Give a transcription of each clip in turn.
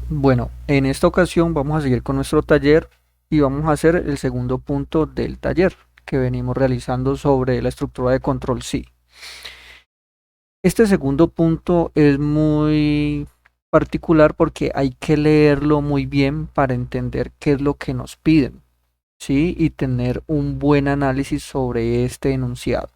Bueno, en esta ocasión vamos a seguir con nuestro taller y vamos a hacer el segundo punto del taller que venimos realizando sobre la estructura de control C. Este segundo punto es muy particular porque hay que leerlo muy bien para entender qué es lo que nos piden, ¿sí? Y tener un buen análisis sobre este enunciado.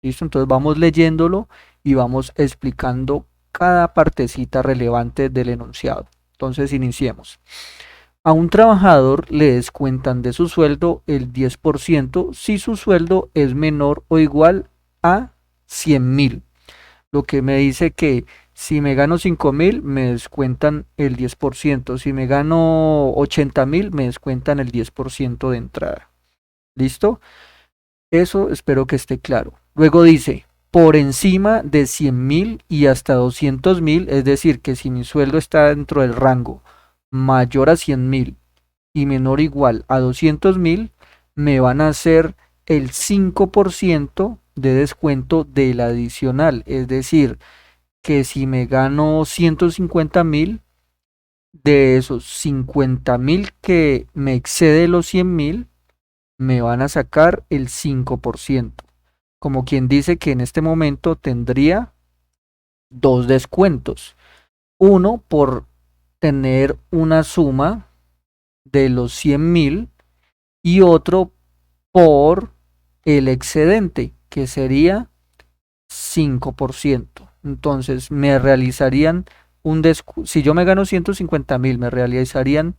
¿Listo? Entonces vamos leyéndolo y vamos explicando cada partecita relevante del enunciado. Entonces iniciemos. A un trabajador le descuentan de su sueldo el 10% si su sueldo es menor o igual a 100.000. Lo que me dice que si me gano 5.000 me descuentan el 10%. Si me gano 80.000 me descuentan el 10% de entrada. ¿Listo? Eso espero que esté claro. Luego dice, por encima de 100.000 y hasta 200.000, es decir, que si mi sueldo está dentro del rango mayor a 100.000 y menor o igual a 200.000, me van a hacer el 5% de descuento del adicional. Es decir, que si me gano 150.000, de esos 50.000 que me excede los 100.000, me van a sacar el 5%. Como quien dice que en este momento tendría dos descuentos. Uno por tener una suma de los 100.000 y otro por el excedente, que sería 5%. Entonces me realizarían si yo me gano 150.000, me realizarían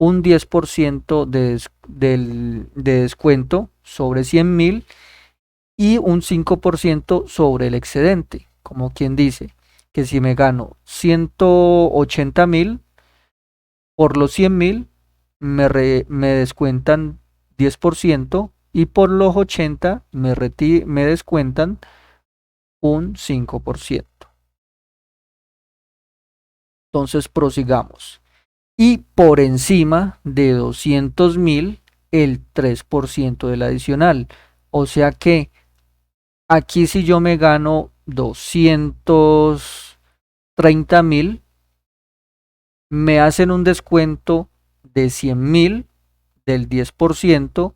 un 10% de descuento sobre 100.000 y un 5% sobre el excedente. Como quien dice que si me gano 180.000, por los 100.000 me descuentan 10% y por los 80 me descuentan un 5%. Entonces prosigamos. Y por encima de 200.000 el 3% del adicional. O sea que aquí si yo me gano 230.000, me hacen un descuento de 100.000 del 10%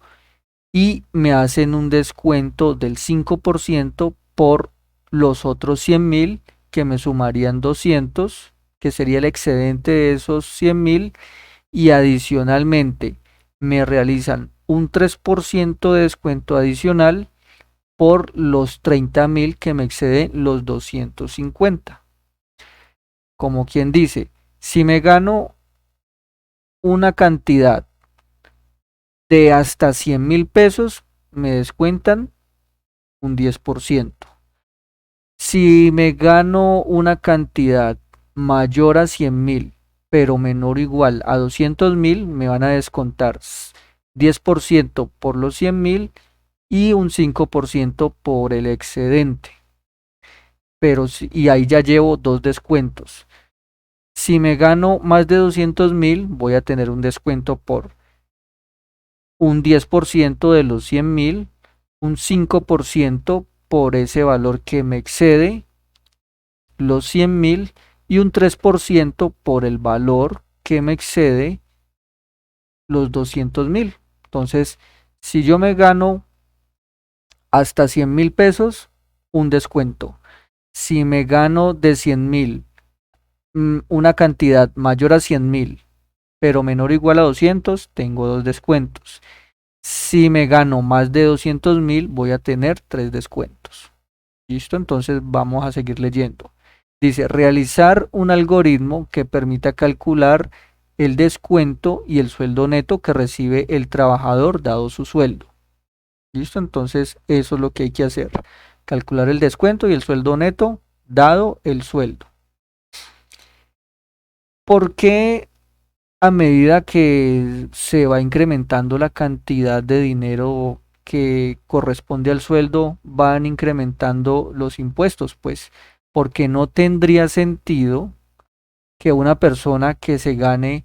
y me hacen un descuento del 5% por los otros 100.000 que me sumarían 200, que sería el excedente de esos 100.000, y adicionalmente me realizan un 3% de descuento adicional por los 30.000 que me exceden los 250. Como quien dice, si me gano una cantidad de hasta 100.000 pesos, me descuentan un 10%. Si me gano una cantidad mayor a 100.000, pero menor o igual a 200.000, me van a descontar 10% por los 100.000 y un 5% por el excedente. Y ahí ya llevo dos descuentos. Si me gano más de 200.000, voy a tener un descuento por un 10% de los 100.000, un 5% por ese valor que me excede los 100.000 y un 3% por el valor que me excede los 200.000. Entonces, si yo me gano hasta 100.000 pesos, un descuento. Si me gano de 100.000 una cantidad mayor a 100.000, pero menor o igual a 200, tengo dos descuentos. Si me gano más de 200.000, voy a tener tres descuentos. ¿Listo? Entonces vamos a seguir leyendo. Dice, realizar un algoritmo que permita calcular el descuento y el sueldo neto que recibe el trabajador dado su sueldo. ¿Listo? Entonces eso es lo que hay que hacer. Calcular el descuento y el sueldo neto dado el sueldo. ¿Por qué a medida que se va incrementando la cantidad de dinero que corresponde al sueldo, van incrementando los impuestos? Pues porque no tendría sentido que una persona que se gane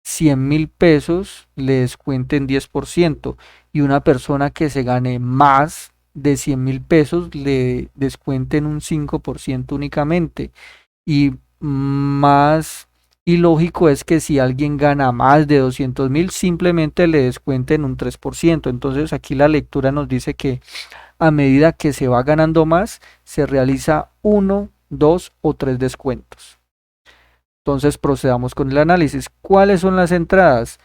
100.000 pesos le descuenten 10% y una persona que se gane más de 100.000 pesos le descuenten un 5% únicamente y más Y lógico es que si alguien gana más de 200.000, simplemente le descuenten un 3%. Entonces aquí la lectura nos dice que a medida que se va ganando más, se realiza uno, dos o tres descuentos. Entonces procedamos con el análisis. ¿Cuáles son las entradas?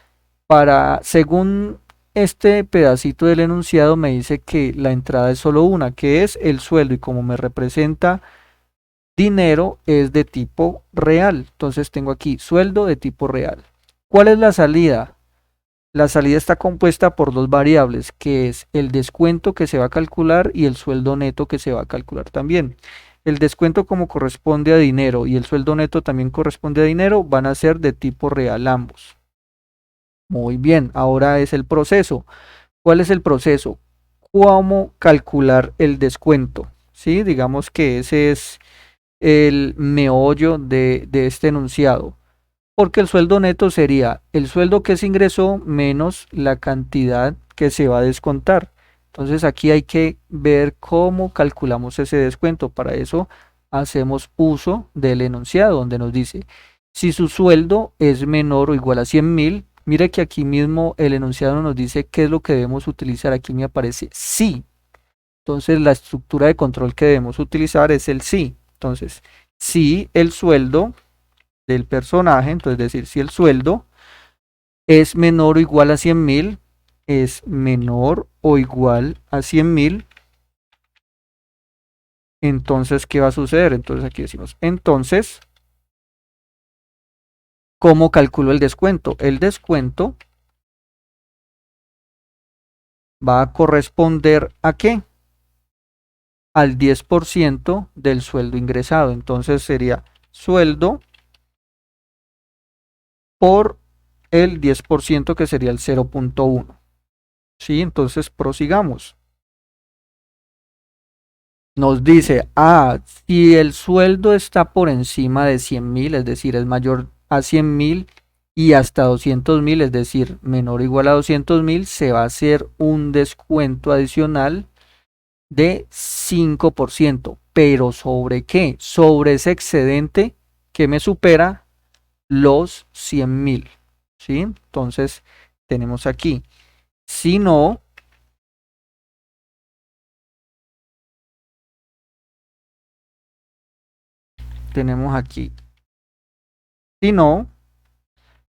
Según este pedacito del enunciado me dice que la entrada es solo una, que es el sueldo, y como me representa dinero es de tipo real. Entonces tengo aquí sueldo de tipo real. ¿Cuál es la salida? La salida está compuesta por dos variables, que es el descuento que se va a calcular y el sueldo neto que se va a calcular también. El descuento, como corresponde a dinero, y el sueldo neto también corresponde a dinero, van a ser de tipo real ambos. Muy bien, ahora es el proceso. ¿Cuál es el proceso? ¿Cómo calcular el descuento? ¿Sí? Digamos que ese es el meollo de este enunciado, porque el sueldo neto sería el sueldo que se ingresó menos la cantidad que se va a descontar. Entonces aquí hay que ver cómo calculamos ese descuento. Para eso hacemos uso del enunciado donde nos dice si su sueldo es menor o igual a 100.000. Mire que aquí mismo el enunciado nos dice qué es lo que debemos utilizar. Aquí me aparece sí. Entonces la estructura de control que debemos utilizar es el sí. Entonces, si el sueldo del personaje, entonces decir, si el sueldo es menor o igual a 100.000, es menor o igual a 100.000, entonces, ¿qué va a suceder? Entonces aquí decimos, entonces, ¿cómo calculo el descuento? El descuento va a corresponder ¿a qué? Al 10% del sueldo ingresado. Entonces sería sueldo por el 10% que sería el 0.1. ¿Sí? Entonces prosigamos. Nos dice, si el sueldo está por encima de 100.000, es decir, es mayor a 100.000 y hasta 200.000, es decir, menor o igual a 200.000, se va a hacer un descuento adicional de 5%. ¿Pero sobre qué? Sobre ese excedente que me supera los 100.000. ¿Sí? Entonces, tenemos aquí, si no, tenemos aquí, si no,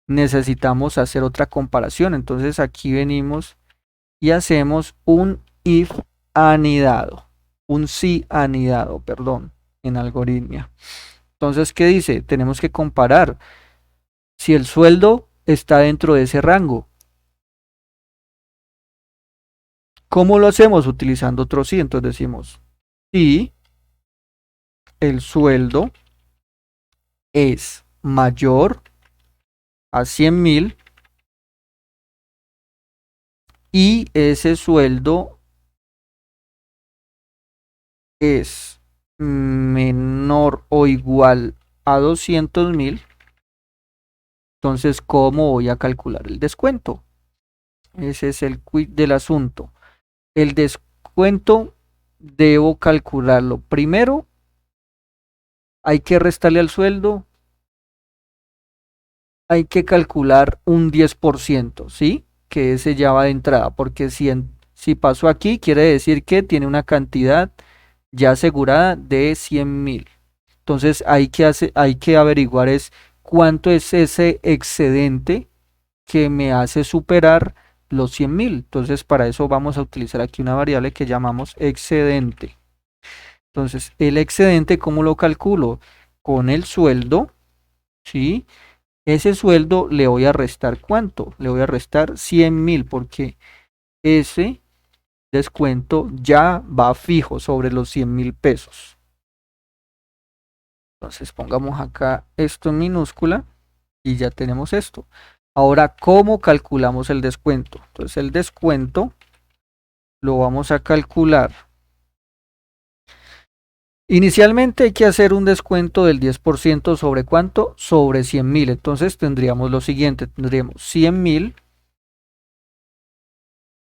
necesitamos hacer otra comparación. Entonces aquí venimos y hacemos un if anidado, un si anidado, perdón, en algoritmia. Entonces, ¿qué dice? Tenemos que comparar si el sueldo está dentro de ese rango. ¿Cómo lo hacemos? Utilizando otro si. Entonces decimos, si el sueldo es mayor a 100.000 y ese sueldo es menor o igual a 200.000, entonces, ¿cómo voy a calcular el descuento? Ese es el quid del asunto. El descuento debo calcularlo. Primero, hay que restarle al sueldo, hay que calcular un 10%, ¿sí? Que ese ya va de entrada, porque si pasó aquí, quiere decir que tiene una cantidad ya asegurada de 100.000. Entonces hay que averiguar es cuánto es ese excedente que me hace superar los 100.000. Entonces para eso vamos a utilizar aquí una variable que llamamos excedente. Entonces el excedente, ¿cómo lo calculo? Con el sueldo, ¿sí? Ese sueldo le voy a restar ¿cuánto? Le voy a restar 100.000 porque ese descuento ya va fijo sobre los 100.000 pesos. Entonces pongamos acá esto en minúscula y ya tenemos esto. Ahora, ¿cómo calculamos el descuento? Entonces el descuento lo vamos a calcular. Inicialmente hay que hacer un descuento del 10% sobre ¿cuánto? Sobre 100.000. Entonces tendríamos lo siguiente, tendríamos 100.000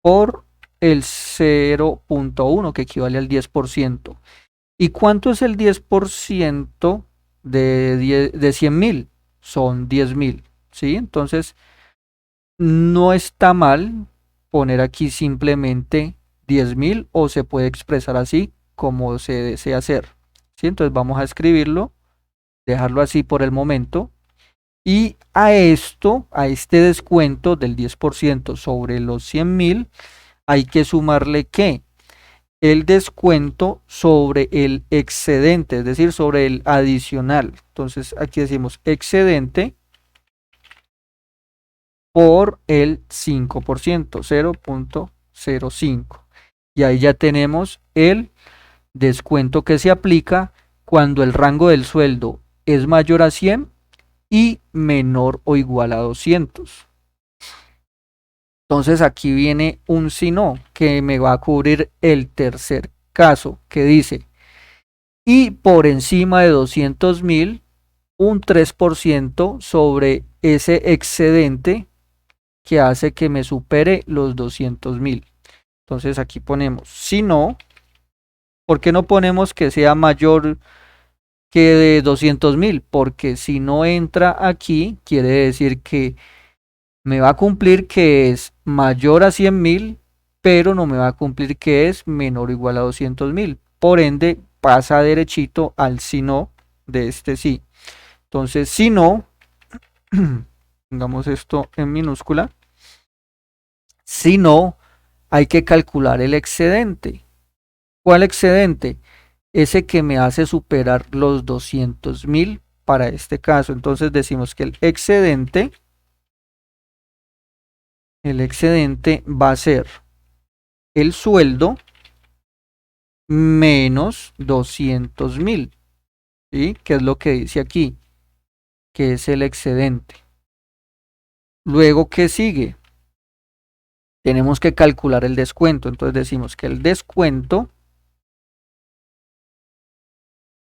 por el 0.1 que equivale al 10%. ¿Y cuánto es el 10% de 100.000? son 10.000, ¿sí? Entonces, no está mal poner aquí simplemente 10.000 o se puede expresar así como se desea hacer, ¿sí? Entonces vamos a escribirlo, dejarlo así por el momento. Y a esto, a este descuento del 10% sobre los 100.000, hay que sumarle que el descuento sobre el excedente, es decir, sobre el adicional. Entonces aquí decimos excedente por el 5%, 0.05. Y ahí ya tenemos el descuento que se aplica cuando el rango del sueldo es mayor a 100 y menor o igual a 200. Entonces aquí viene un si no que me va a cubrir el tercer caso que dice, y por encima de 200.000, un 3% sobre ese excedente que hace que me supere los 200.000. Entonces aquí ponemos si no. ¿Por qué no ponemos que sea mayor que de 200.000? Porque si no entra aquí, quiere decir que me va a cumplir que es mayor a 100.000, pero no me va a cumplir que es menor o igual a 200.000. Por ende, pasa derechito al si no de este sí. Entonces, si no, pongamos esto en minúscula, si no, hay que calcular el excedente. ¿Cuál excedente? Ese que me hace superar los 200.000 para este caso. Entonces decimos que el excedente va a ser el sueldo menos 200.000, ¿sí? Que es lo que dice aquí, que es el excedente. Luego, ¿qué sigue? Tenemos que calcular el descuento. Entonces decimos que el descuento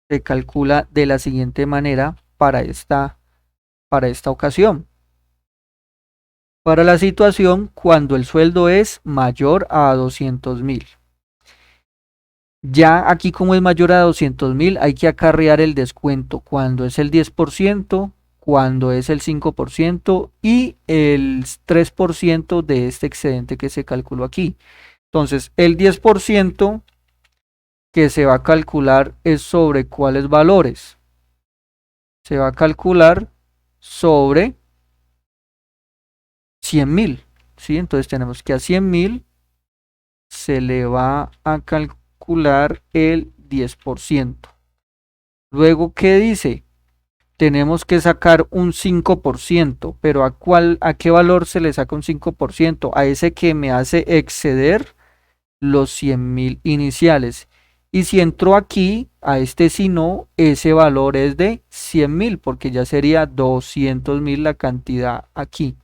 se calcula de la siguiente manera para esta ocasión. Para la situación cuando el sueldo es mayor a 200.000. Ya aquí como es mayor a 200.000 hay que acarrear el descuento cuando es el 10%, cuando es el 5% y el 3% de este excedente que se calculó aquí. Entonces el 10% que se va a calcular es sobre cuáles valores. Se va a calcular sobre 100.000, ¿sí? Entonces tenemos que a 100.000 se le va a calcular el 10%. Luego, ¿qué dice? Tenemos que sacar un 5%, pero ¿a qué valor se le saca un 5%? A ese que me hace exceder los 100.000 iniciales. Y si entró aquí, a este si no, ese valor es de 100.000, porque ya sería 200.000 la cantidad aquí.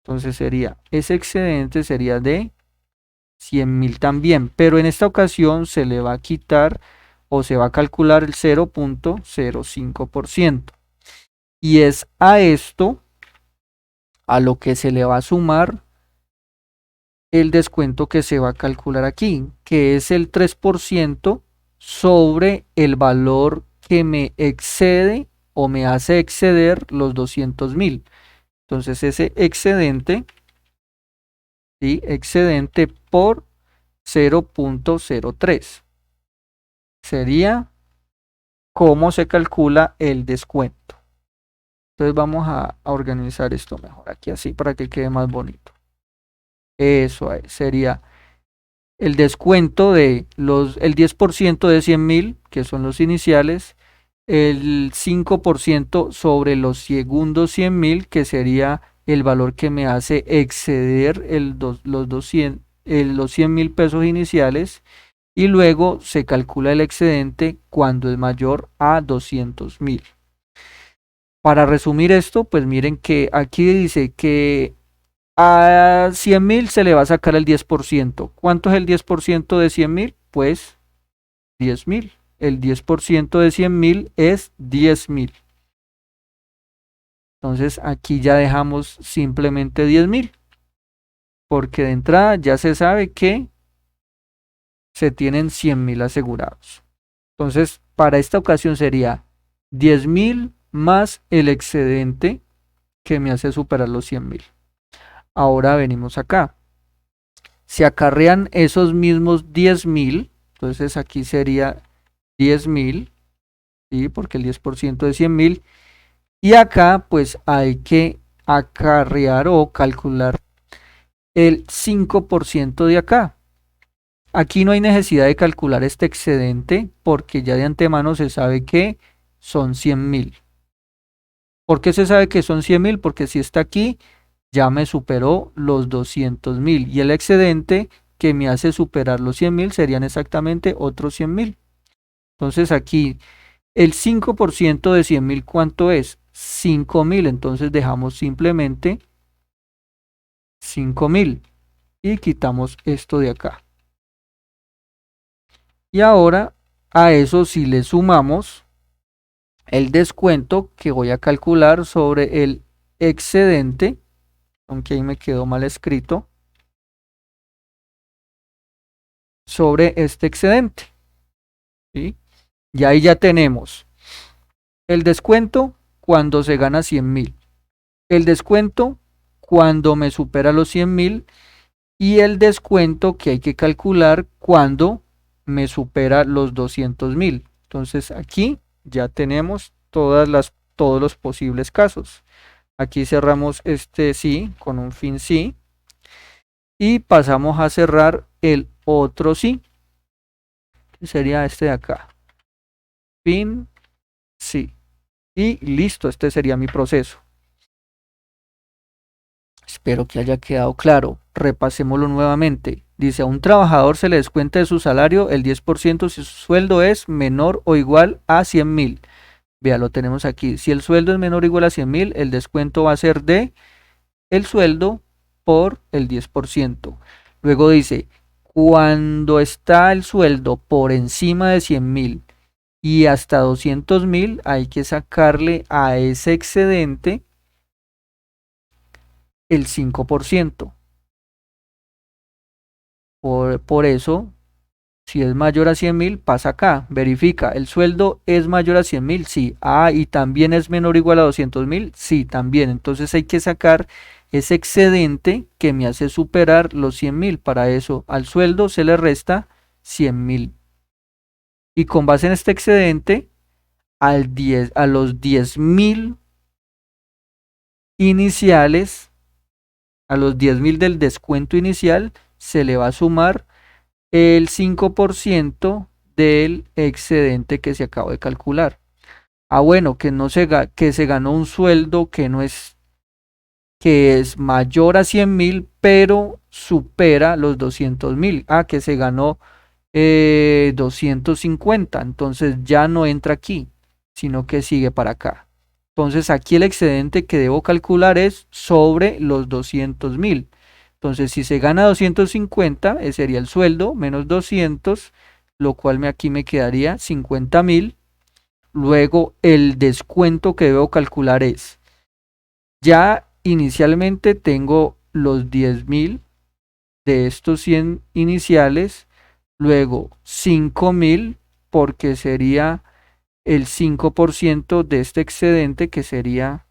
Entonces ese excedente sería de 100.000 también, pero en esta ocasión se le va a quitar o se va a calcular el 0.05%. Y es a esto a lo que se le va a sumar el descuento que se va a calcular aquí, que es el 3% sobre el valor que me excede o me hace exceder los 200.000. Entonces ese excedente, ¿sí? Excedente por 0.03 sería cómo se calcula el descuento. Entonces vamos a organizar esto mejor aquí así para que quede más bonito. Eso sería el descuento de el 10% de 100.000, que son los iniciales, el 5% sobre los segundos 100.000, que sería el valor que me hace exceder los 100.000 pesos iniciales, y luego se calcula el excedente cuando es mayor a 200.000. Para resumir esto, pues miren que aquí dice que a 100.000 se le va a sacar el 10%. ¿Cuánto es el 10% de 100.000? Pues 10.000. El 10% de 100.000 es 10.000. Entonces aquí ya dejamos simplemente 10.000. Porque de entrada ya se sabe que se tienen 100.000 asegurados. Entonces para esta ocasión sería 10.000 más el excedente que me hace superar los 100.000. Ahora venimos acá. Se acarrean esos mismos 10.000, entonces aquí sería 10.000, ¿sí? Porque el 10% de 100.000. Y acá pues hay que acarrear o calcular el 5% de acá. Aquí no hay necesidad de calcular este excedente porque ya de antemano se sabe que son 100.000. ¿Por qué se sabe que son 100.000? Porque si está aquí ya me superó los 200.000 y el excedente que me hace superar los 100.000 serían exactamente otros 100.000. Entonces aquí el 5% de 100.000, ¿cuánto es? 5.000. Entonces dejamos simplemente 5.000 y quitamos esto de acá. Y ahora a eso si le sumamos el descuento que voy a calcular sobre el excedente, aunque ahí me quedó mal escrito, sobre este excedente, ¿sí? Y ahí ya tenemos el descuento cuando se gana 100.000, el descuento cuando me supera los 100.000 y el descuento que hay que calcular cuando me supera los 200.000. Entonces aquí ya tenemos todos los posibles casos. Aquí cerramos este sí con un fin sí y pasamos a cerrar el otro sí, que sería este de acá. Fin sí. Y listo, este sería mi proceso. Espero que haya quedado claro. Repasémoslo nuevamente. Dice, a un trabajador se le descuenta de su salario el 10% si su sueldo es menor o igual a 100.000. Vea, lo tenemos aquí. Si el sueldo es menor o igual a 100.000, el descuento va a ser de el sueldo por el 10%. Luego dice, cuando está el sueldo por encima de 100.000 y hasta 200.000, hay que sacarle a ese excedente el 5%. Por eso, si es mayor a 100.000, pasa acá, verifica, ¿el sueldo es mayor a 100.000? Sí. Ah, ¿y también es menor o igual a 200.000? Sí, también. Entonces hay que sacar ese excedente que me hace superar los 100.000. Para eso, al sueldo se le resta 100.000. Y con base en este excedente, a los 10.000 iniciales, a los 10.000 del descuento inicial, se le va a sumar el 5% del excedente que se acabó de calcular. Ah, bueno, que se ganó un sueldo que es mayor a 100.000, pero supera los 200.000. Ah, que se ganó 250, entonces ya no entra aquí, sino que sigue para acá. Entonces aquí el excedente que debo calcular es sobre los 200.000. Entonces si se gana 250, ese sería el sueldo menos 200, lo cual aquí me quedaría 50.000. Luego el descuento que debo calcular es, ya inicialmente tengo los 10.000 de estos 100 iniciales, luego 5.000 porque sería el 5% de este excedente que sería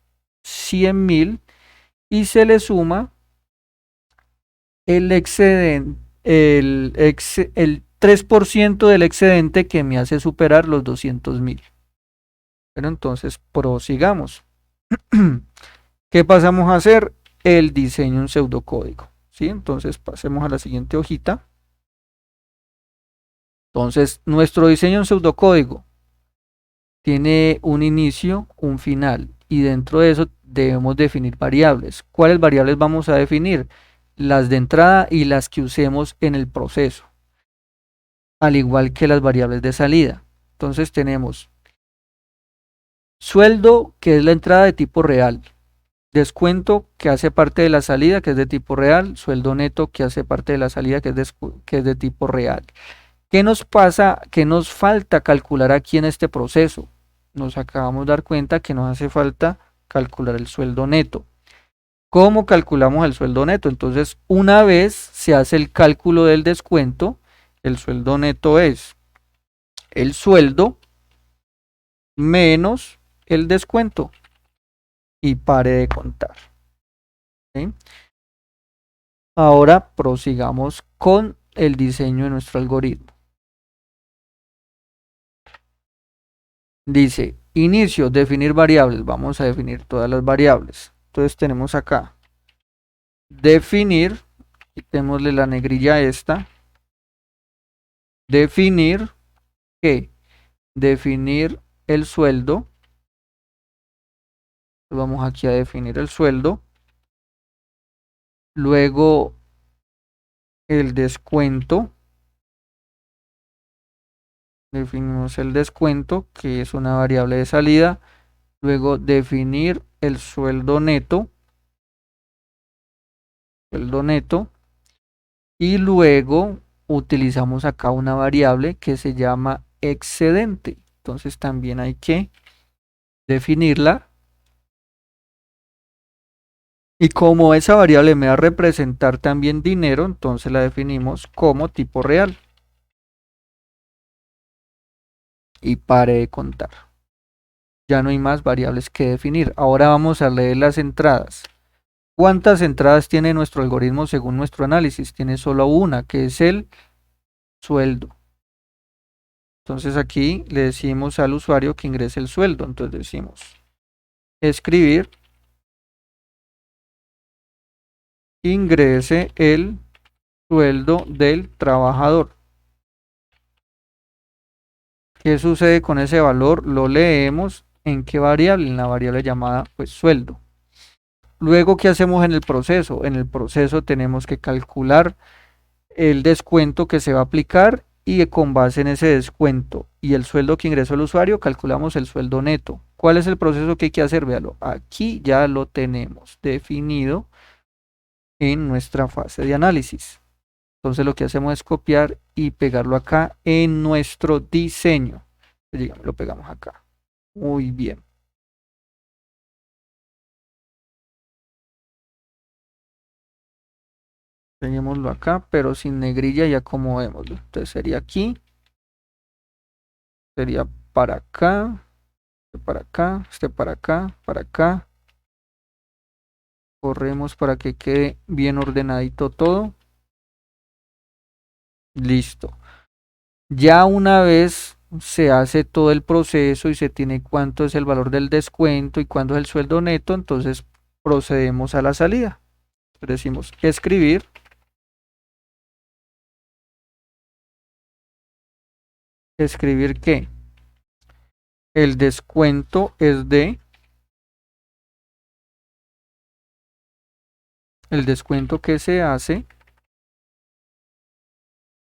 100.000 y se le suma el excedente, el 3% del excedente que me hace superar los 200.000. Pero entonces prosigamos. ¿Qué pasamos a hacer? El diseño en pseudocódigo. ¿Sí? Entonces pasemos a la siguiente hojita. Entonces nuestro diseño en pseudocódigo tiene un inicio, un final y dentro de eso debemos definir variables. ¿Cuáles variables vamos a definir? Las de entrada y las que usemos en el proceso, al igual que las variables de salida. Entonces tenemos sueldo, que es la entrada de tipo real, descuento, que hace parte de la salida, que es de tipo real, sueldo neto, que hace parte de la salida, que es de tipo real. ¿Qué nos pasa? ¿Qué nos falta calcular aquí en este proceso? Nos acabamos de dar cuenta que nos hace falta calcular el sueldo neto. ¿Cómo calculamos el sueldo neto? Entonces, una vez se hace el cálculo del descuento, el sueldo neto es el sueldo menos el descuento y pare de contar. ¿Sí? Ahora prosigamos con el diseño de nuestro algoritmo. Dice, inicio, definir variables. Vamos a definir todas las variables. Entonces tenemos acá, definir, quitémosle la negrilla esta, definir, ¿qué? Definir el sueldo. Vamos aquí a definir el sueldo. Luego el descuento. Definimos el descuento, que es una variable de salida. Luego definir el sueldo neto. Sueldo neto. Y luego utilizamos acá una variable que se llama excedente. Entonces también hay que definirla. Y como esa variable me va a representar también dinero, entonces la definimos como tipo real. Y pare de contar. Ya no hay más variables que definir. Ahora vamos a leer las entradas. ¿Cuántas entradas tiene nuestro algoritmo según nuestro análisis? Tiene solo una, que es el sueldo. Entonces aquí le decimos al usuario que ingrese el sueldo. Entonces decimos escribir, ingrese el sueldo del trabajador. ¿Qué sucede con ese valor? Lo leemos en qué variable, en la variable llamada pues sueldo. Luego, ¿qué hacemos en el proceso? En el proceso tenemos que calcular el descuento que se va a aplicar y con base en ese descuento y el sueldo que ingresó el usuario, calculamos el sueldo neto. ¿Cuál es el proceso que hay que hacer? Véalo, aquí ya lo tenemos definido en nuestra fase de análisis. Entonces lo que hacemos es copiar y pegarlo acá en nuestro diseño. Digamos, lo pegamos acá. Muy bien. Peguémoslo acá, pero sin negrilla y acomodémoslo. Entonces sería aquí. Sería para acá. Para acá. Para acá. Para acá. Corremos para que quede bien ordenadito todo. Listo. Ya una vez se hace todo el proceso y se tiene cuánto es el valor del descuento y cuánto es el sueldo neto, entonces procedemos a la salida. Decimos escribir. ¿Escribir qué? El descuento es de... El descuento que se hace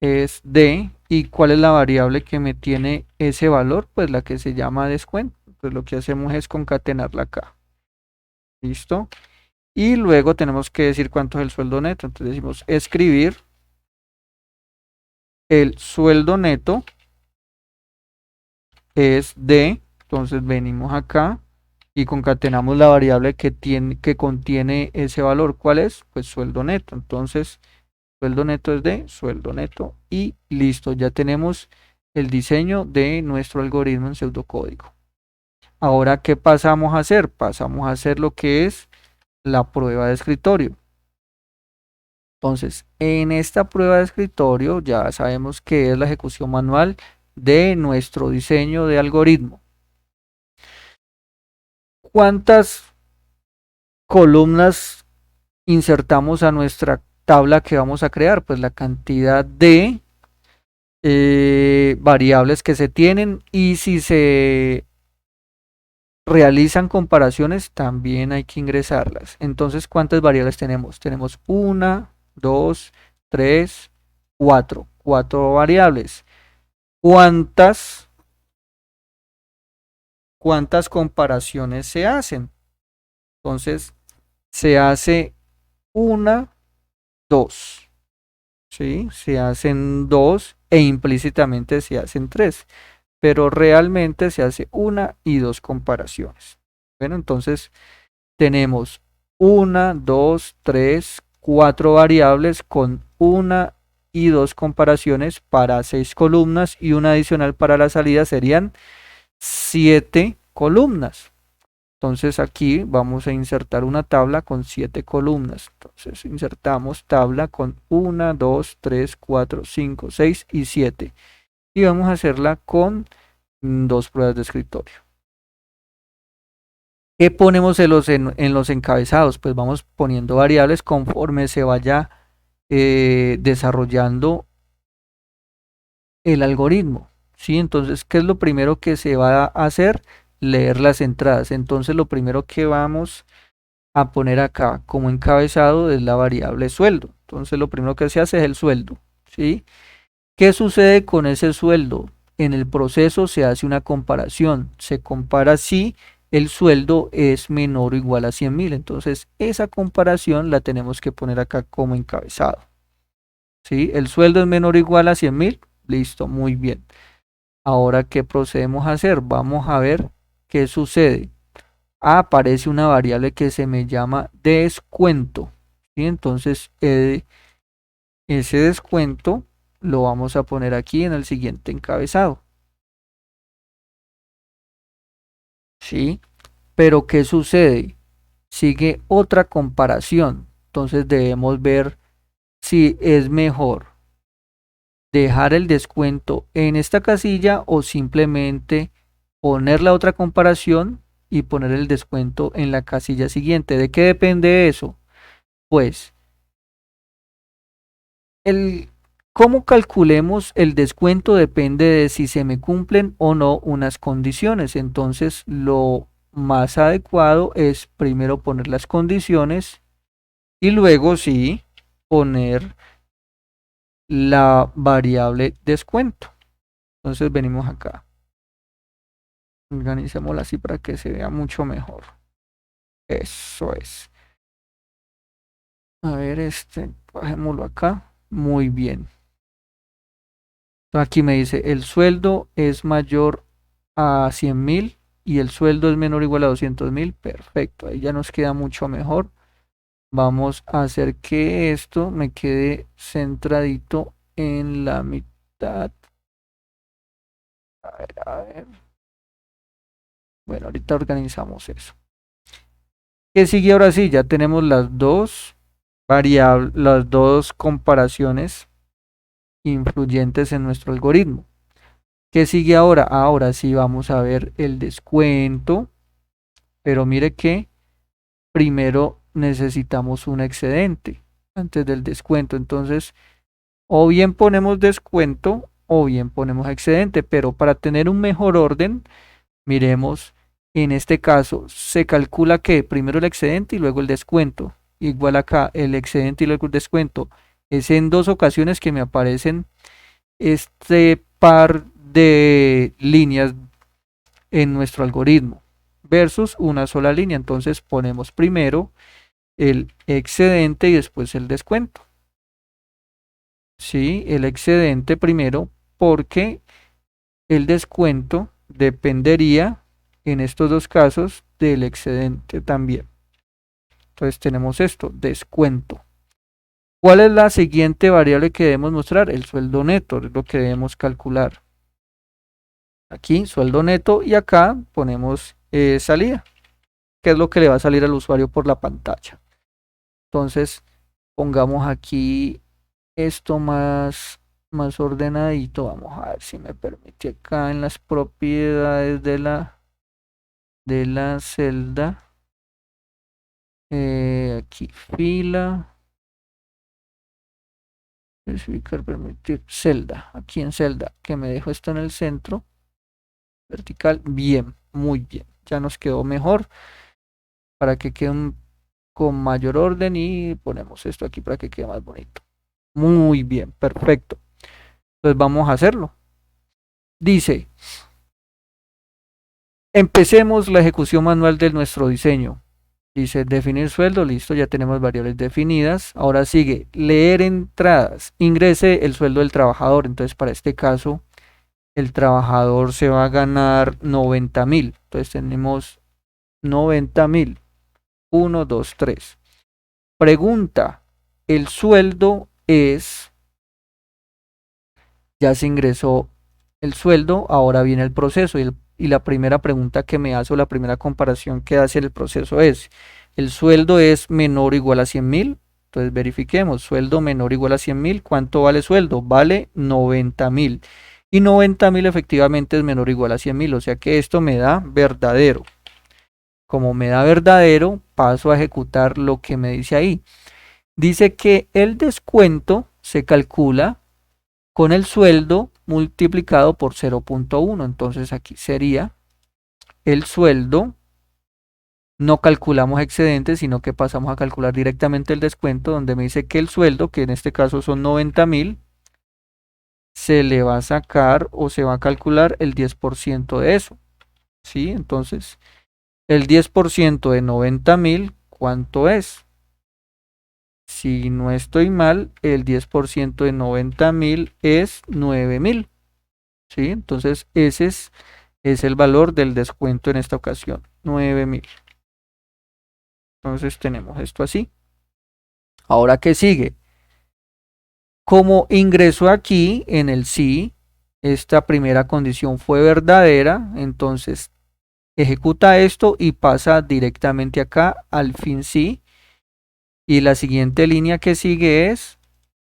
es de... ¿Y cuál es la variable que me tiene ese valor? Pues la que se llama descuento. Entonces lo que hacemos es concatenarla acá. ¿Listo? Y luego tenemos que decir cuánto es el sueldo neto. Entonces decimos escribir el sueldo neto es de, entonces venimos acá y concatenamos la variable que contiene ese valor. ¿Cuál es? Pues sueldo neto. Entonces sueldo neto es de sueldo neto y listo. Ya tenemos el diseño de nuestro algoritmo en pseudocódigo. Ahora, ¿qué pasamos a hacer? Pasamos a hacer lo que es la prueba de escritorio. Entonces, en esta prueba de escritorio ya sabemos que es la ejecución manual de nuestro diseño de algoritmo. ¿Cuántas columnas insertamos a nuestra tabla que vamos a crear? Pues la cantidad de variables que se tienen y si se realizan comparaciones también hay que ingresarlas. Entonces, ¿cuántas variables tenemos? Tenemos 1, 2, 3, 4. 4 variables. ¿Cuántas comparaciones se hacen? Entonces, se hace una, 2. ¿Sí? Se hacen 2 e implícitamente se hacen 3. Pero realmente se hace una y 2 comparaciones. Bueno, entonces tenemos 1, 2, 3, 4 variables con una y 2 comparaciones para 6 columnas y una adicional para la salida serían 7 columnas. Entonces aquí vamos a insertar una tabla con 7 columnas. Entonces insertamos tabla con 1, 2, 3, 4, 5, 6 y 7. Y vamos a hacerla con 2 pruebas de escritorio. ¿Qué ponemos en los encabezados? Pues vamos poniendo variables conforme se vaya desarrollando el algoritmo. ¿Sí? Entonces, ¿qué es lo primero que se va a hacer? Leer las entradas. Entonces, lo primero que vamos a poner acá como encabezado es la variable sueldo. Entonces, lo primero que se hace es el sueldo. ¿Sí? ¿Qué sucede con ese sueldo? En el proceso se hace una comparación. Se compara si el sueldo es menor o igual a 100.000. Entonces, esa comparación la tenemos que poner acá como encabezado. ¿Sí? El sueldo es menor o igual a 100.000. Listo, muy bien. Ahora, ¿qué procedemos a hacer? Vamos a ver qué sucede. Aparece una variable que se me llama descuento. ¿Sí? Entonces, ese descuento lo vamos a poner aquí en el siguiente encabezado. ¿Sí? Pero ¿qué sucede? Sigue otra comparación. Entonces debemos ver si es mejor dejar el descuento en esta casilla o simplemente poner la otra comparación y poner el descuento en la casilla siguiente. ¿De qué depende eso? Pues el cómo calculemos el descuento depende de si se me cumplen o no unas condiciones. Entonces lo más adecuado es primero poner las condiciones y luego sí poner la variable descuento. Entonces venimos acá. Organicémosla así para que se vea mucho mejor. Eso es. A ver, bajémoslo acá. Muy bien. Aquí me dice, el sueldo es mayor a 100.000 y el sueldo es menor o igual a 200.000. Perfecto, ahí ya nos queda mucho mejor. Vamos a hacer que esto me quede centradito en la mitad. A ver, a ver. Bueno, ahorita organizamos eso. ¿Qué sigue ahora sí? Ya tenemos las dos variables, las dos comparaciones influyentes en nuestro algoritmo. ¿Qué sigue ahora? Ahora sí vamos a ver el descuento, pero mire que primero necesitamos un excedente antes del descuento. Entonces, o bien ponemos descuento o bien ponemos excedente, pero para tener un mejor orden, miremos, en este caso se calcula que primero el excedente y luego el descuento. Igual acá, el excedente y luego el descuento. Es en dos ocasiones que me aparecen este par de líneas en nuestro algoritmo versus una sola línea. Entonces ponemos primero el excedente y después el descuento. Sí, el excedente primero porque el descuento dependería en estos dos casos del excedente también. Entonces tenemos esto, descuento. ¿Cuál es la siguiente variable que debemos mostrar? El sueldo neto, es lo que debemos calcular. Aquí sueldo neto y acá ponemos salida, que es lo que le va a salir al usuario por la pantalla. Entonces pongamos aquí esto más ordenadito. Vamos a ver si me permite acá en las propiedades de la celda. Aquí fila. Especificar, permitir celda. Aquí en celda, que me dejo esto en el centro. Vertical. Bien, muy bien. Ya nos quedó mejor. Para que quede con mayor orden y ponemos esto aquí para que quede más bonito. Muy bien, perfecto. Pues vamos a hacerlo. Dice, empecemos la ejecución manual de nuestro diseño. Dice definir sueldo, listo, ya tenemos variables definidas. Ahora sigue leer entradas, ingrese el sueldo del trabajador. Entonces para este caso el trabajador se va a ganar 90.000. Entonces tenemos 90.000. 1, 2, 3. Pregunta, el sueldo es, ya se ingresó el sueldo, ahora viene el proceso y y la primera pregunta que me hace o la primera comparación que hace el proceso es, ¿el sueldo es menor o igual a 100.000? Entonces verifiquemos, sueldo menor o igual a 100.000, ¿cuánto vale sueldo? Vale 90.000. Y 90.000 efectivamente es menor o igual a 100.000, o sea que esto me da verdadero. Como me da verdadero, paso a ejecutar lo que me dice ahí. Dice que el descuento se calcula con el sueldo multiplicado por 0.1. Entonces aquí sería el sueldo. No calculamos excedentes, sino que pasamos a calcular directamente el descuento, donde me dice que el sueldo, que en este caso son 90.000, se le va a sacar o se va a calcular el 10% de eso. ¿Sí? Entonces, el 10% de 90.000, ¿cuánto es? Si no estoy mal, el 10% de 90.000 es 9.000. ¿Sí? Entonces, ese es el valor del descuento en esta ocasión, 9.000. Entonces, tenemos esto así. Ahora, ¿qué sigue? Como ingreso aquí en el sí, esta primera condición fue verdadera, entonces ejecuta esto y pasa directamente acá al fin sí. Y la siguiente línea que sigue es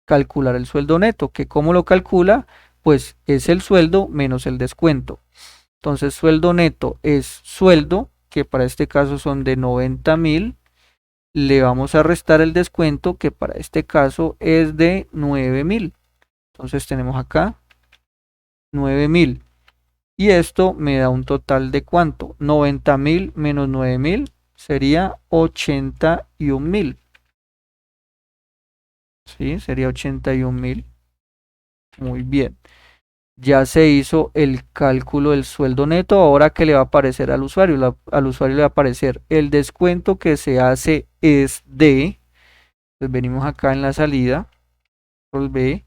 calcular el sueldo neto, que cómo lo calcula, pues es el sueldo menos el descuento. Entonces sueldo neto es sueldo, que para este caso son de 90.000, le vamos a restar el descuento, que para este caso es de 9.000. Entonces tenemos acá 9.000. Y esto me da un total de ¿cuánto? 90.000 menos 9.000 sería 81.000. ¿Sí? Sería 81.000. Muy bien. Ya se hizo el cálculo del sueldo neto. Ahora, ¿qué le va a aparecer al usuario? Al usuario le va a aparecer el descuento que se hace es de. Pues venimos acá en la salida. Control B.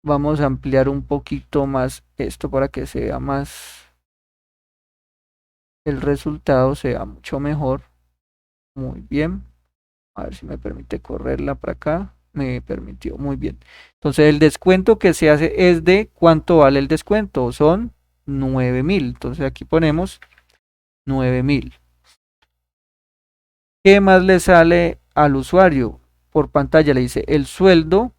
Vamos a ampliar un poquito más esto para que se vea más, el resultado sea mucho mejor. Muy bien. A ver si me permite correrla para acá. Me permitió. Muy bien. Entonces el descuento que se hace es de ¿cuánto vale el descuento? Son 9.000. Entonces aquí ponemos 9.000. ¿Qué más le sale al usuario? Por pantalla le dice el sueldo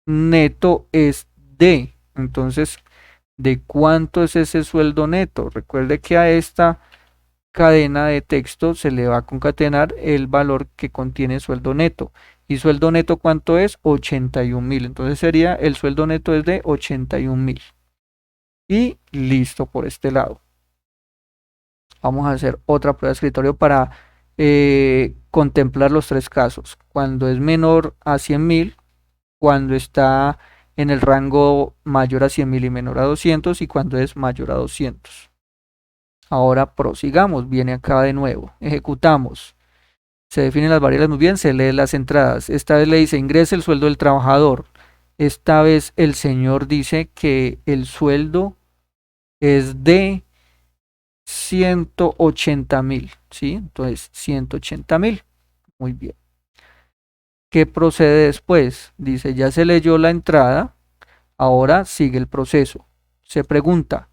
neto es de. Entonces, ¿de cuánto es ese sueldo neto? Recuerde que a esta cadena de texto se le va a concatenar el valor que contiene sueldo neto. ¿Y sueldo neto cuánto es? 81.000. Entonces sería el sueldo neto es de 81.000. Y listo por este lado. Vamos a hacer otra prueba de escritorio para contemplar los tres casos. Cuando es menor a 100.000, cuando está en el rango mayor a 100.000 y menor a 200, y cuando es mayor a 200. Ahora prosigamos, viene acá de nuevo, ejecutamos. Se definen las variables muy bien, se leen las entradas. Esta vez le dice ingrese el sueldo del trabajador. Esta vez el señor dice que el sueldo es de 180.000, ¿sí? Entonces 180.000, muy bien. ¿Qué procede después? Dice ya se leyó la entrada, ahora sigue el proceso. Se pregunta,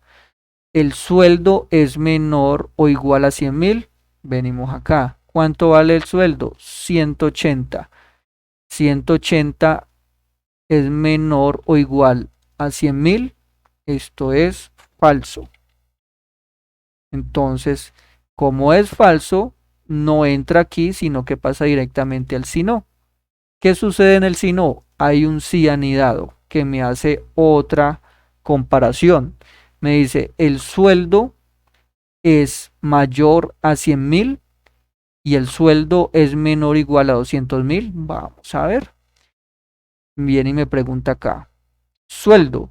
¿el sueldo es menor o igual a 100.000? Venimos acá. ¿Cuánto vale el sueldo? 180. 180 es menor o igual a 100.000. Esto es falso. Entonces, como es falso, no entra aquí, sino que pasa directamente al si no. ¿Qué sucede en el si no? Hay un sí anidado que me hace otra comparación. Me dice, el sueldo es mayor a 100.000 y el sueldo es menor o igual a 200.000. Vamos a ver. Viene y me pregunta acá. Sueldo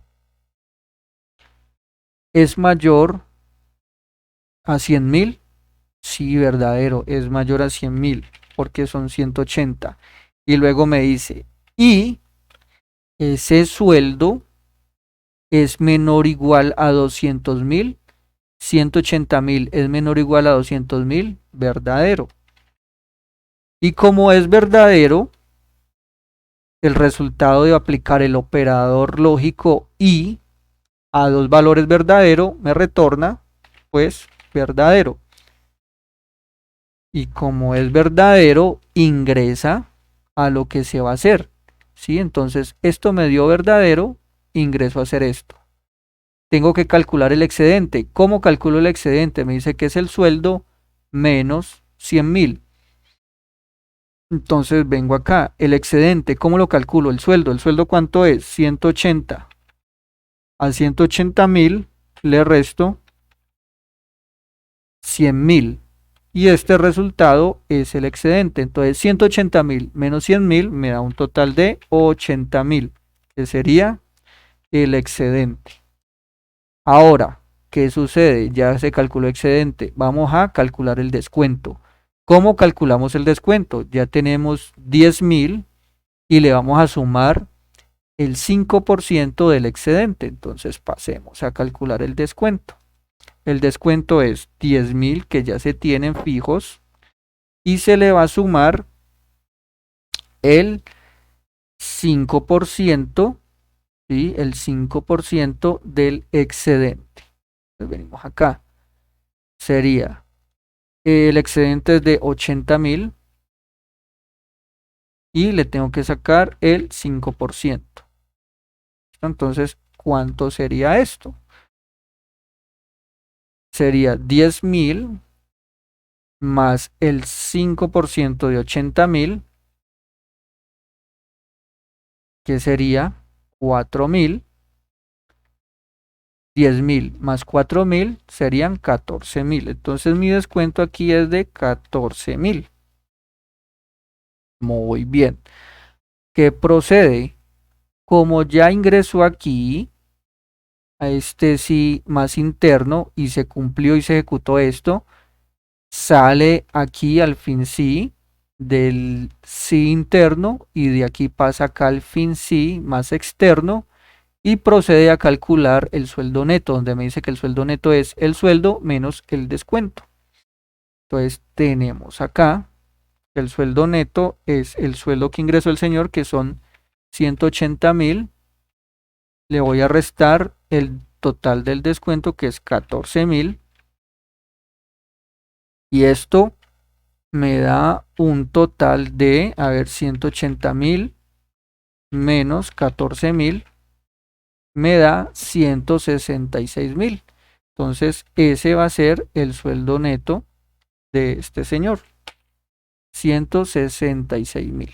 es mayor a 100.000. Sí, verdadero, es mayor a 100.000 porque son 180. Y luego me dice, y ese sueldo es menor o igual a 200.000. 180.000 es menor o igual a 200.000. Verdadero. Y como es verdadero, el resultado de aplicar el operador lógico y a dos valores verdadero, me retorna pues verdadero. Y como es verdadero, ingresa a lo que se va a hacer. ¿Sí? Entonces, esto me dio verdadero, ingreso a hacer esto. Tengo que calcular el excedente. ¿Cómo calculo el excedente? Me dice que es el sueldo menos 100.000. Entonces vengo acá, el excedente, ¿cómo lo calculo? El sueldo ¿cuánto es? 180. A 180.000 le resto 100.000. Y este resultado es el excedente. Entonces 180.000 menos 100.000 me da un total de 80.000, que sería el excedente. Ahora, ¿qué sucede? Ya se calculó excedente. Vamos a calcular el descuento. ¿Cómo calculamos el descuento? Ya tenemos 10.000 y le vamos a sumar el 5% del excedente. Entonces pasemos a calcular el descuento. El descuento es 10.000 que ya se tienen fijos y se le va a sumar el 5%, ¿sí? El 5% del excedente. Entonces venimos acá. Sería, el excedente es de 80.000 y le tengo que sacar el 5%. Entonces, ¿cuánto sería esto? Sería 10.000 más el 5% de 80.000, que sería 4.000. 10.000 más 4.000 serían 14.000. Entonces mi descuento aquí es de 14.000. Muy bien. ¿Qué procede? Como ya ingresó aquí, a este sí más interno y se cumplió y se ejecutó esto, sale aquí al fin sí del sí interno y de aquí pasa acá al fin sí más externo y procede a calcular el sueldo neto, donde me dice que el sueldo neto es el sueldo menos el descuento. Entonces tenemos acá que el sueldo neto es el sueldo que ingresó el señor, que son 180.000. Le voy a restar el total del descuento, que es 14.000. Y esto me da un total de, a ver, 180.000 menos 14.000 me da 166.000. Entonces ese va a ser el sueldo neto de este señor, 166.000.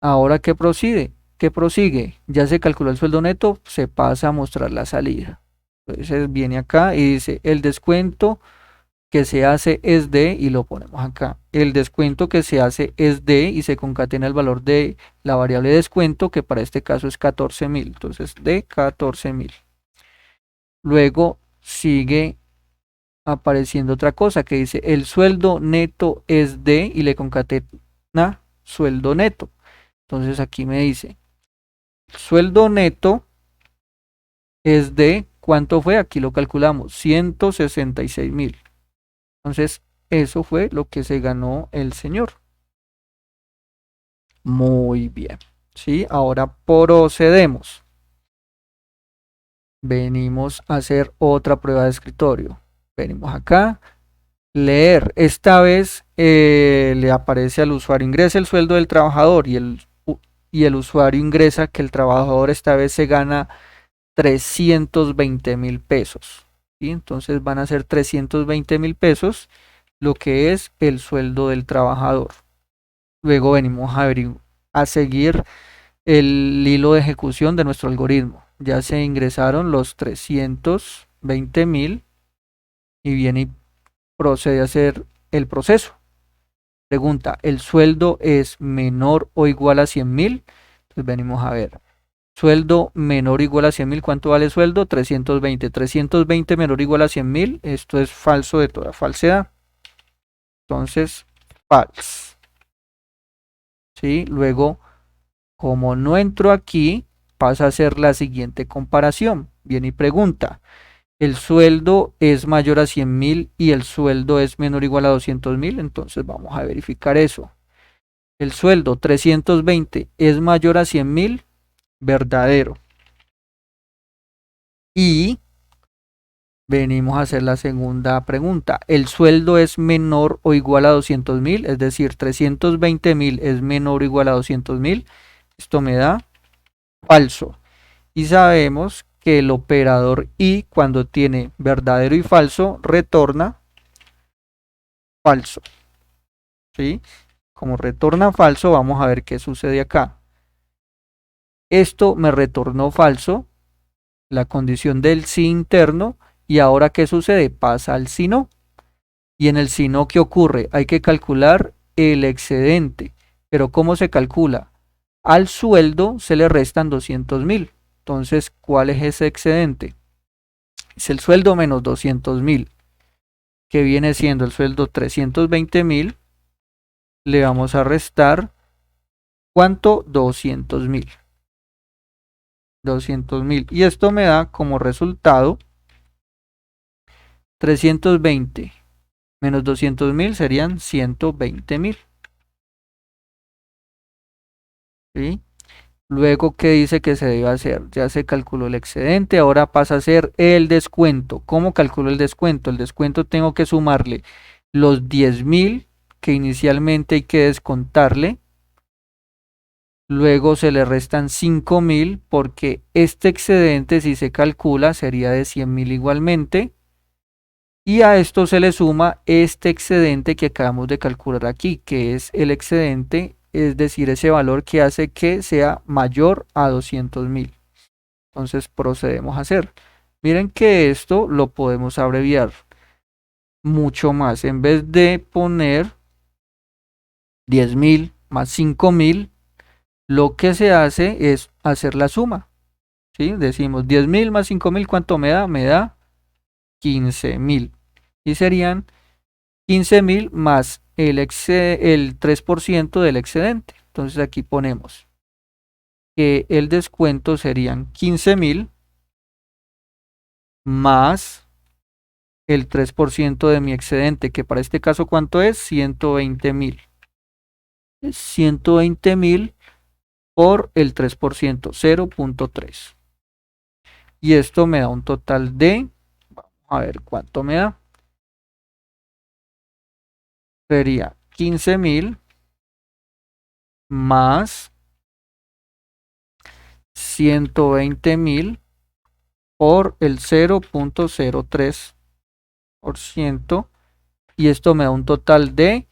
Ahora, ¿qué procede? ¿Qué prosigue? Ya se calculó el sueldo neto, se pasa a mostrar la salida. Entonces viene acá y dice, el descuento que se hace es de, y lo ponemos acá, el descuento que se hace es de, y se concatena el valor de la variable de descuento, que para este caso es 14.000. Entonces, de 14.000. Luego sigue apareciendo otra cosa que dice, el sueldo neto es de, y le concatena sueldo neto. Entonces aquí me dice, sueldo neto es de, ¿cuánto fue? Aquí lo calculamos, 166.000. Entonces, eso fue lo que se ganó el señor. Muy bien. ¿Sí? Ahora procedemos. Venimos a hacer otra prueba de escritorio. Venimos acá, leer. Esta vez le aparece al usuario, ingresa el sueldo del trabajador y el usuario ingresa que el trabajador esta vez se gana 320.000 pesos. ¿Sí? Entonces van a ser 320.000 pesos, lo que es el sueldo del trabajador. Luego venimos a seguir el hilo de ejecución de nuestro algoritmo. Ya se ingresaron los 320.000 y viene y procede a hacer el proceso. Pregunta, ¿el sueldo es menor o igual a 100.000? Entonces venimos a ver. Sueldo menor o igual a 100.000, ¿cuánto vale el sueldo? 320. 320 menor o igual a 100.000, esto es falso de toda falsedad. Entonces, false. ¿Sí? Luego, como no entro aquí, pasa a hacer la siguiente comparación. Viene y pregunta, ¿el sueldo es mayor a 100.000 y el sueldo es menor o igual a 200.000? Entonces vamos a verificar eso. El sueldo 320 es mayor a 100.000, verdadero. Y venimos a hacer la segunda pregunta. ¿El sueldo es menor o igual a 200.000? Es decir, 320.000 es menor o igual a 200.000. Esto me da falso. Y sabemos que el operador y, cuando tiene verdadero y falso, retorna falso. ¿Sí? Como retorna falso, vamos a ver qué sucede acá. Esto me retornó falso, la condición del sí interno, y ahora ¿qué sucede? Pasa al sí no. Y en el si no, ¿qué ocurre? Hay que calcular el excedente. Pero ¿cómo se calcula? Al sueldo se le restan 200.000. Entonces, ¿cuál es ese excedente? Es el sueldo menos 200.000, que viene siendo el sueldo 320.000. Le vamos a restar, ¿cuánto? 200.000. 200.000. Y esto me da como resultado 320 menos 200.000 serían 120.000. ¿Sí? Luego, ¿qué dice que se debe hacer? Ya se calculó el excedente, ahora pasa a ser el descuento. ¿Cómo calculo el descuento? El descuento tengo que sumarle los 10.000 que inicialmente hay que descontarle. Luego se le restan 5.000 porque este excedente, si se calcula, sería de 100.000 igualmente. Y a esto se le suma este excedente que acabamos de calcular aquí, que es el excedente, es decir, ese valor que hace que sea mayor a 200.000. Entonces procedemos a hacer. Miren que esto lo podemos abreviar mucho más. En vez de poner 10.000 más 5.000, lo que se hace es hacer la suma. ¿Sí? Decimos 10.000 más 5.000, ¿cuánto me da? Me da 15.000. Y serían 15.000 más el 3% del excedente. Entonces aquí ponemos que el descuento serían 15.000 más el 3% de mi excedente, que para este caso, ¿cuánto es? 120.000. 120.000 por el 3%, 0.3. Y esto me da un total de, vamos a ver cuánto me da. Sería 15.000 más 120.000 por el 0.03%. Y esto me da un total de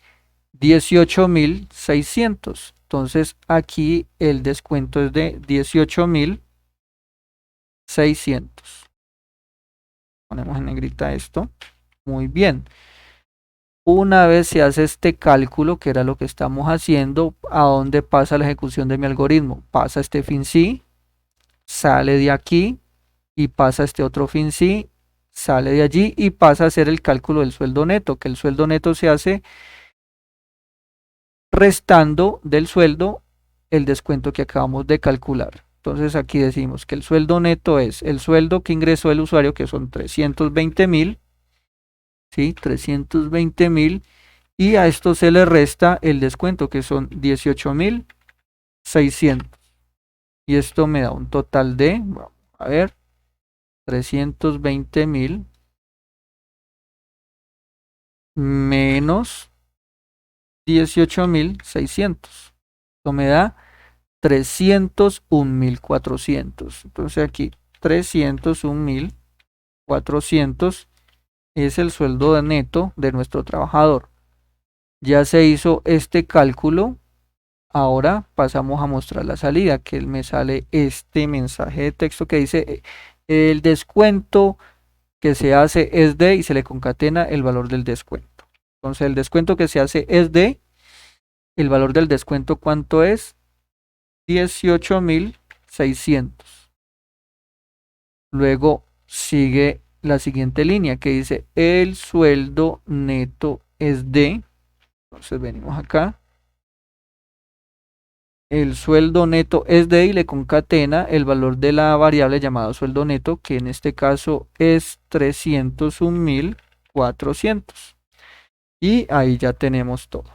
18.600. Entonces aquí el descuento es de 18.600. Ponemos en negrita esto. Muy bien. Una vez se hace este cálculo, que era lo que estamos haciendo, ¿a dónde pasa la ejecución de mi algoritmo? Pasa este fin sí, sale de aquí y pasa este otro fin sí, sale de allí y pasa a hacer el cálculo del sueldo neto, que el sueldo neto se hace restando del sueldo el descuento que acabamos de calcular. Entonces aquí decimos que el sueldo neto es el sueldo que ingresó el usuario, que son 320.000, ¿sí? 320.000, y a esto se le resta el descuento, que son 18.600. Y esto me da un total de, vamos a ver, 320.000 menos 18.600. Esto me da 301.400. Entonces aquí 301.400 es el sueldo neto de nuestro trabajador. Ya se hizo este cálculo. Ahora pasamos a mostrar la salida, que me sale este mensaje de texto que dice el descuento que se hace es de, y se le concatena el valor del descuento. Entonces el descuento que se hace es de, el valor del descuento, ¿cuánto es? 18.600. Luego sigue la siguiente línea que dice el sueldo neto es de, entonces venimos acá, el sueldo neto es de, y le concatena el valor de la variable llamada sueldo neto, que en este caso es 301.400. Y ahí ya tenemos todo.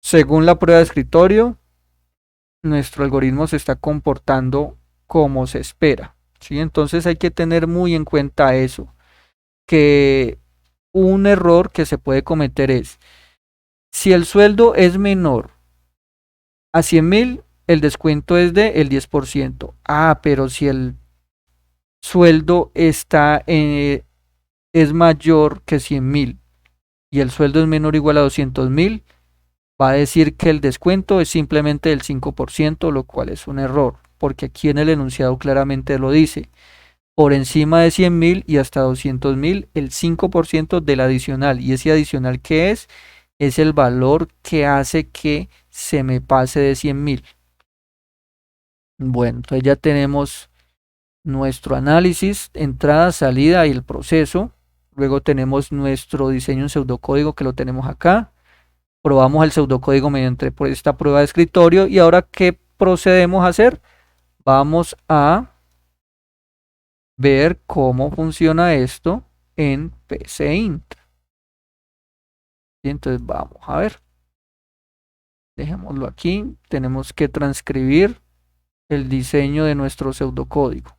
Según la prueba de escritorio, nuestro algoritmo se está comportando como se espera. ¿sí? Entonces hay que tener muy en cuenta eso, que un error que se puede cometer es, si el sueldo es menor a 100.000, el descuento es del 10%. Ah, pero si el sueldo es mayor que 100.000 y el sueldo es menor o igual a 200.000, va a decir que el descuento es simplemente del 5%, lo cual es un error, porque aquí en el enunciado claramente lo dice. Por encima de 100.000 y hasta 200.000, el 5% del adicional. ¿Y ese adicional qué es? Es el valor que hace que se me pase de 100.000. Bueno, entonces ya tenemos nuestro análisis, entrada, salida y el proceso. Luego tenemos nuestro diseño en pseudocódigo que lo tenemos acá. Probamos el pseudocódigo mediante esta prueba de escritorio. Y ahora, ¿qué procedemos a hacer? Vamos a ver cómo funciona esto en PCInt. Y entonces vamos a ver. Dejémoslo aquí. Tenemos que transcribir el diseño de nuestro pseudocódigo.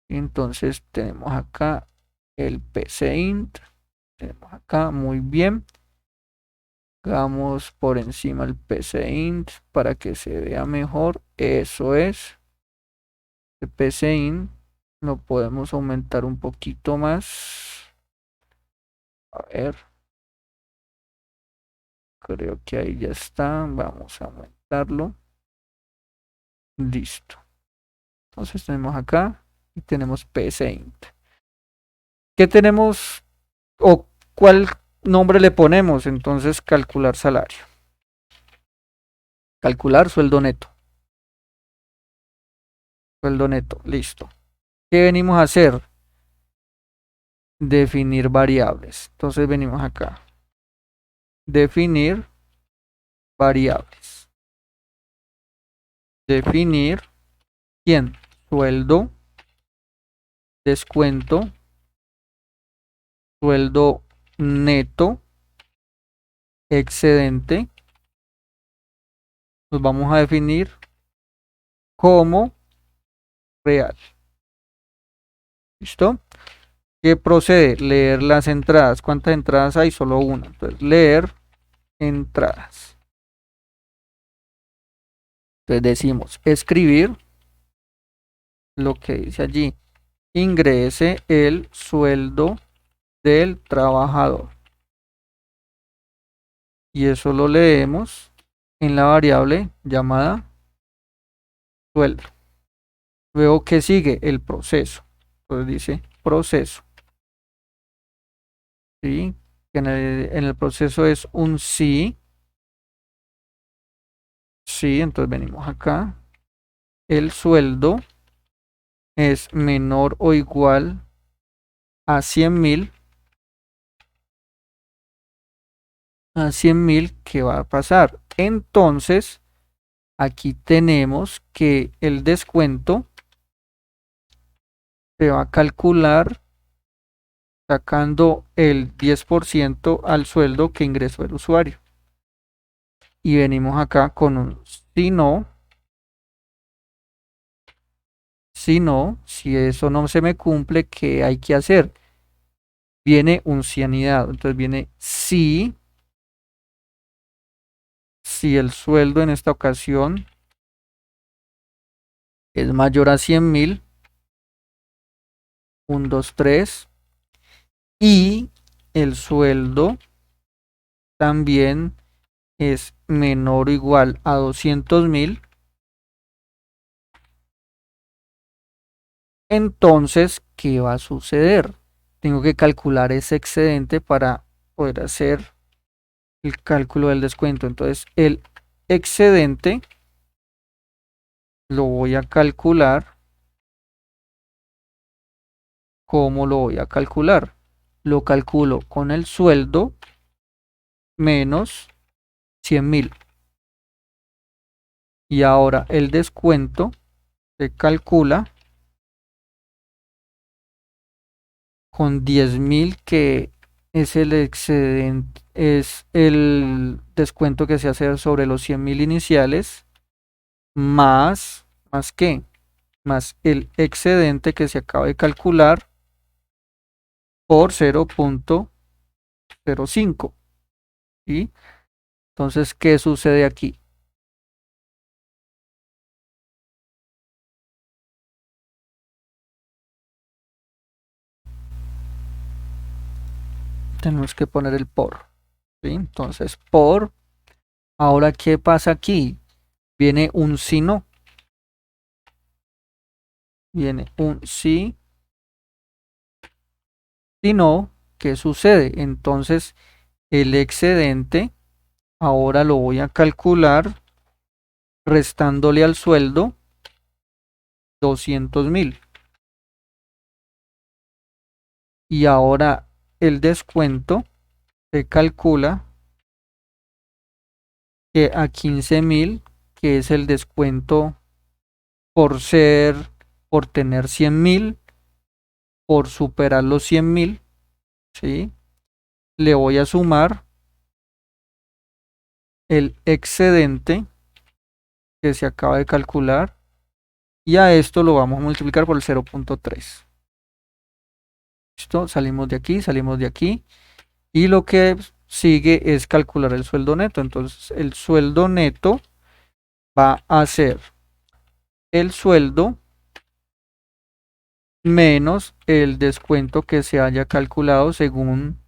Entonces tenemos acá el PCInt. Tenemos acá, muy bien. Hagamos por encima el PCInt para que se vea mejor. Eso es. El PCInt lo podemos aumentar un poquito más. A ver. Creo que ahí ya está. Vamos a aumentarlo. Listo. Entonces tenemos acá y tenemos PCInt. ¿Qué tenemos o cuál nombre le ponemos? Entonces calcular salario. Calcular sueldo neto. Sueldo neto. Listo. ¿Qué venimos a hacer? Definir variables. Entonces venimos acá. Definir variables. Definir ¿quién? Sueldo, descuento, sueldo neto, excedente. Los vamos a definir como real. ¿Listo? ¿Qué procede? Leer las entradas. ¿Cuántas entradas hay? Solo una. Entonces, leer entradas. Entonces decimos escribir lo que dice allí. Ingrese el sueldo del trabajador. Y eso lo leemos en la variable llamada sueldo. Luego, ¿qué sigue? El proceso. Entonces dice proceso. ¿Sí? En el proceso es un sí. Sí, entonces venimos acá. El sueldo es menor o igual a 100.000. A 100.000, ¿qué va a pasar? Entonces, aquí tenemos que el descuento se va a calcular sacando el 10% al sueldo que ingresó el usuario. Y venimos acá con un si no, si eso no se me cumple, ¿qué hay que hacer? Viene un si anidado. Entonces viene si el sueldo en esta ocasión es mayor a 100.000, 1, 2, 3, y el sueldo también es menor o igual a 200.000, entonces, ¿qué va a suceder? Tengo que calcular ese excedente para poder hacer el cálculo del descuento. Entonces, el excedente lo voy a calcular. ¿Cómo lo voy a calcular? Lo calculo con el sueldo menos 100.000. Y ahora el descuento se calcula con 10.000, que es el excedente, es el descuento que se hace sobre los 100.000 iniciales, más ¿qué? más el excedente que se acaba de calcular por 0.05. ¿Sí? Entonces, ¿qué sucede aquí? Tenemos que poner el por. ¿Sí? Entonces, por. Ahora, ¿qué pasa aquí? Viene un si no. Viene un si no. ¿Qué sucede? Entonces, el excedente, ahora lo voy a calcular restándole al sueldo 200.000. Y ahora el descuento se calcula que a 15.000, que es el descuento por tener 100.000, por superar los 100.000, ¿sí? Le voy a sumar el excedente que se acaba de calcular y a esto lo vamos a multiplicar por el 0.3. ¿Listo? Salimos de aquí, salimos de aquí y lo que sigue es calcular el sueldo neto. Entonces el sueldo neto va a ser el sueldo menos el descuento que se haya calculado según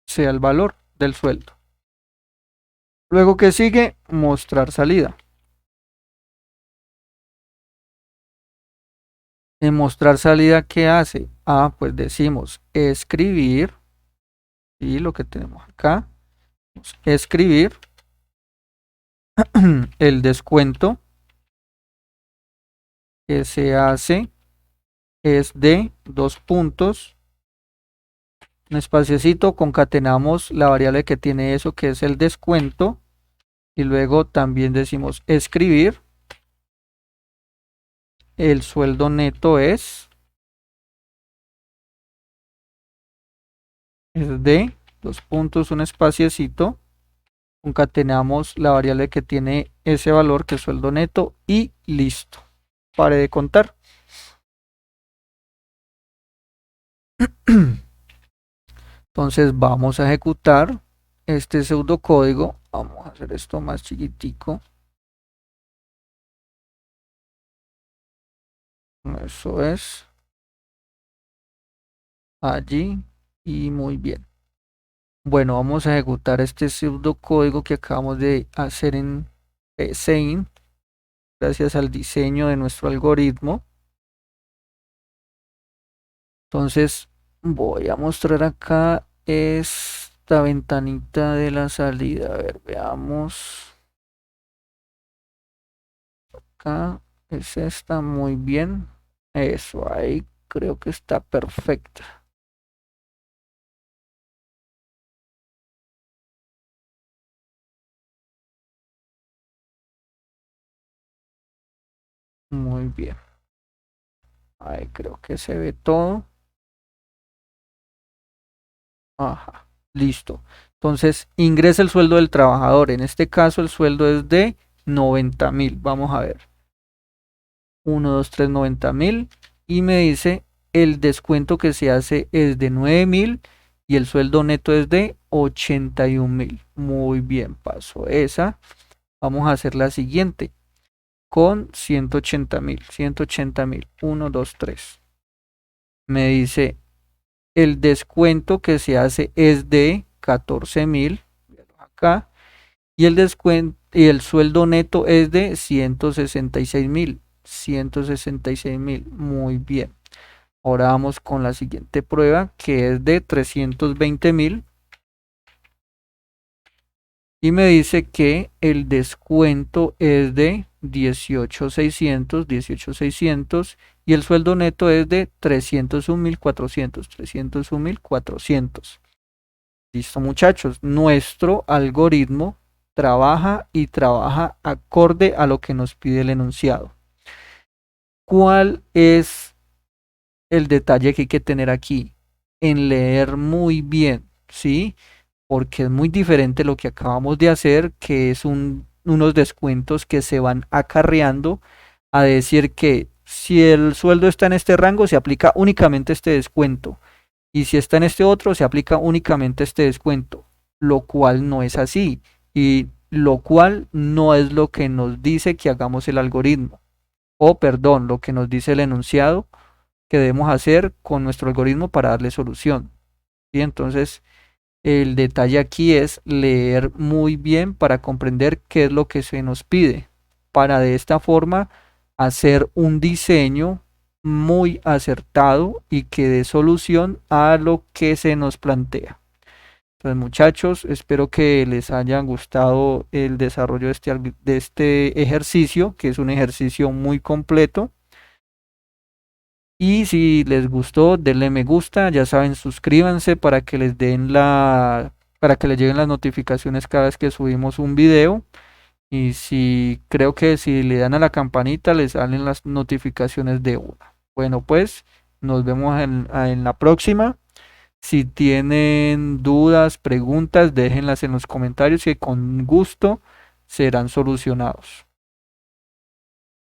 sea el valor del sueldo. Luego que sigue, mostrar salida. En mostrar salida, ¿qué hace? Pues decimos escribir, y lo que tenemos acá, escribir el descuento que se hace es de 2 puntos, un espaciocito, concatenamos la variable que tiene eso, que es el descuento, y luego también decimos escribir el sueldo neto es de 2 puntos, un espaciocito, concatenamos la variable que tiene ese valor, que es sueldo neto, y listo. Pare de contar. Entonces vamos a ejecutar este pseudocódigo. Vamos a hacer esto más chiquitico. Eso es. Allí. Y muy bien. Bueno, vamos a ejecutar este pseudocódigo que acabamos de hacer en Sein, gracias al diseño de nuestro algoritmo. Entonces voy a mostrar acá esta ventanita de la salida. A ver, veamos. Acá es esta, muy bien. Eso, ahí creo que está perfecta. Muy bien. Ahí creo que se ve todo. Ajá, listo. Entonces ingresa el sueldo del trabajador. En este caso el sueldo es de 90.000. Vamos a ver. 1, 2, 3, 90.000. Y me dice el descuento que se hace es de 9.000 y el sueldo neto es de 81.000. Muy bien, paso esa. Vamos a hacer la siguiente con 180.000. 180.000. 1, 2, 3. Me dice el descuento que se hace es de 14.000. Acá. Y el descuento y el sueldo neto es de 166.000. 166.000. Muy bien. Ahora vamos con la siguiente prueba, que es de 320.000. Y me dice que el descuento es de 18.600, 18.600 y el sueldo neto es de 301.400, 301.400. Listo, muchachos, nuestro algoritmo trabaja y trabaja acorde a lo que nos pide el enunciado. ¿Cuál es el detalle que hay que tener aquí? En leer muy bien, ¿sí? Porque es muy diferente lo que acabamos de hacer, que es unos descuentos que se van acarreando a decir que si el sueldo está en este rango, se aplica únicamente este descuento. Y si está en este otro, se aplica únicamente este descuento. Lo cual no es así. Y lo cual no es lo que nos dice que hagamos el algoritmo. O perdón, lo que nos dice el enunciado que debemos hacer con nuestro algoritmo para darle solución. ¿Sí? Entonces, el detalle aquí es leer muy bien para comprender qué es lo que se nos pide, para de esta forma hacer un diseño muy acertado y que dé solución a lo que se nos plantea. Entonces, muchachos, espero que les haya gustado el desarrollo de este ejercicio, que es un ejercicio muy completo. Y si les gustó, denle me gusta, ya saben, suscríbanse para que les den para que les lleguen las notificaciones cada vez que subimos un video. Y si creo que si le dan a la campanita, les salen las notificaciones de una. Bueno, pues nos vemos en la próxima. Si tienen dudas, preguntas, déjenlas en los comentarios que con gusto serán solucionados.